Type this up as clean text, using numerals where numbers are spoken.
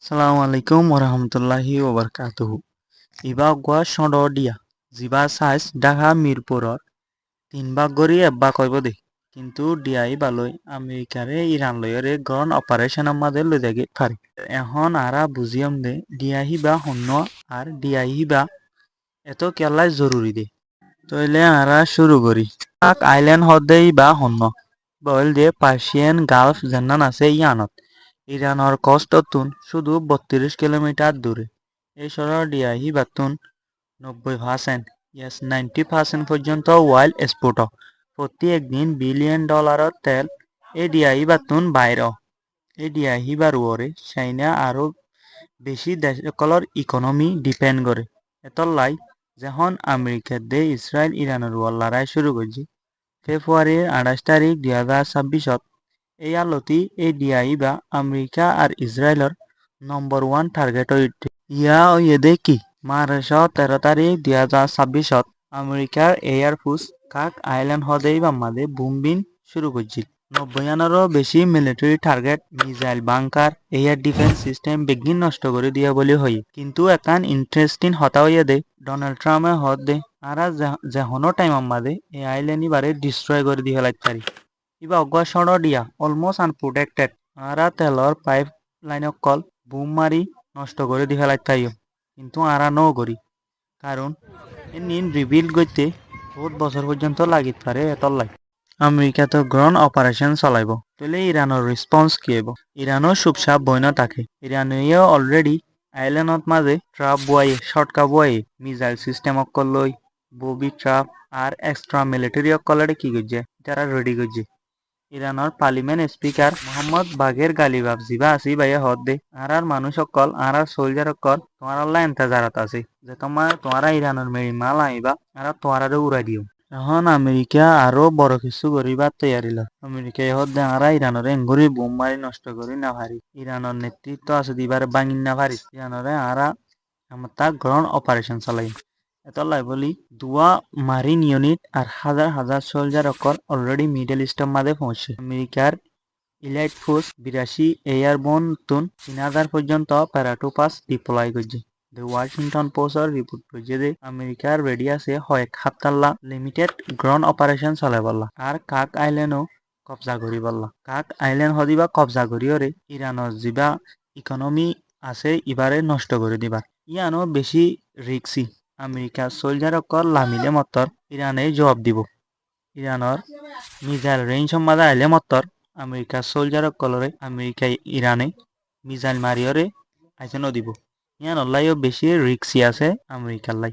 Assalamu alaikum warahmatullahi wabarakatuh. Iba gua shondo dia. Jiba size Dhaka মিরপুরর 3 ভাগ গড়ি 1 ভাগ হইব দে। কিন্তু ডিআই বালই আমেরিকারে ইরান লয়রে গ্রহণ অপারেশন আমাদের লই যাগে পারি। এখন আরা বুঝিয়ম দে ডিআই হিবা হন্য আর ডিআই হিবা এত কেলাই জরুরি দে। তইলে আরা শুরু করি। পাক আইল্যান্ড হদে ইবা হন্য। বল দিয়ে পার্সিয়ান গালফ জেন্নান আছে ইয়ানত। ইরানের কষ্টতুন শুধু 32 কিলোমিটার দূরে। এই শহর ডিআই হিবাতুন 90% ইয়েস 90% পর্যন্ত ওয়াইল এক্সপোর্ট প্রতি একদিন বিলিয়ন ডলারের তেল এই ডিআই হিবাতুন বাইর। এই ডিআই হিবার ওরে চাইনা আরো বেশি দেশকলর ইকোনমি ডিপেন্ড করে। এতলাই যখন আমেরিকা দে ইসরায়েল ইরানের ওয়ার লড়াই শুরু করছে ফেব্রুয়ারির 28 তারিখ 2026 এই আলোতি এই ডিআই বা আমেরিকা আর ইসরায়েলের নম্বর 1 টার্গেট হইতে ইয়া ইয়েদে কি মার্চ 13 তারিখ 2026 আমেরিকার এয়ারফোর্স কাক আইল্যান্ড হদেই বাম্মাদে বুমবিন শুরু করছিল 90 বেশি military target missile bunker air defence system begin নষ্ট করে দিয়া বলে হয় কিন্তু একান ইন্টারেস্টিং হতা হইয়া দে ডোনাল্ড ট্রাম্পে হদ দে আর যেহনো টাইম আমাদে এই আইল্যান্ড ইবারে ডিস্ট্রয় করে দিয়ে ফেলাই পারি ইবা অগা সড় দিয়া অলমোস্ট আনপ্রোটেক্টেড আরা তেলর পাইপ লাইন কল বুম মারি নষ্ট করে দিয়ে ফেলাই পাইও কিন্তু আরা ন করি কারণ নিন রিবিল্ড করতে বহুত বছর পর্যন্ত লাগিত পারে এতর লাই আমেরিকা তো গ্রহণ অপারেশন চলাইব তাহলে ইরানের রেসপন্স কি হইব ইরানও চুপচাপ বইন থাকে ইরানীয় অলরেডি আইল্যান্ডত মাঝে ট্রাপ বুয়াই শর্টকা বুয়াই মিসাইল সিস্টেম অকল লই ববি ট্রাপ আর এক্সট্রা মিলিটারি অকলরে কি করছে তারা রেডি করছে ইরানের পার্লিমেন্ট স্পিকার মোহাম্মদ বাগের গালিবাব জিবা আসি বাইয়া হদ দে আর মানুষ অকল আর সোলজার অকল তোমার আল্লাহ এন্তেজারত আছে যে তোমারা ইরানের মেরি মাল আইবা আর তোমারে উড়াই দিও এখন আমেরিকা আরো বড় কিছু করিবার তৈয়ারিল আমেরিকায় হদ দে আর ইরানের এঙ্গুরি বোম মারি নষ্ট করি না পারি ইরানের নেতৃত্ব আছে দিবার বাঙিন না পারি ইরানরে আর আমার তা গ্রহণ অপারেশন চালাই এতলাই বলি দুয়া মারিন ইউনিট আর হাজার হাজার সোলজার অকল অলরেডি মিডল ইস্টের মাঝে পৌঁছে আমেরিকার ইলাইট ফোর্স 82 এয়ারবোন তুন 3000 পর্যন্ত প্যারাটুপাস ডিপ্লয় করছে দ্য ওয়াশিংটন পোস্টের রিপোর্ট করছে যে আমেরিকার রেডি আছে কয়েক হাপ্তাল্লা লিমিটেড গ্রহণ অপারেশন চলাই পারলা আর কাক আইল্যান্ডও কবজা করি পারলা কাক আইল্যান্ড হদিবা কবজা করিওরে ইরানের যিবা ইকোনমি আছে ইবারে নষ্ট করে দিবার ইয়ানো বেশি রিক্সি আমেরিকার সোলজার অকল লামিলে মত্তর ইরানে জবাব দিব ইরানের মিসাইল রেঞ্জ সম্বাদে আইলে মত্তর আমেরিকার সোলজার অকলরে আমেরিকা ইরানে মিসাইল মারিয়রে আইসে নদিব ইয়ান অল্লাইও বেশি রিক্সি আছে আমেরিকার লাই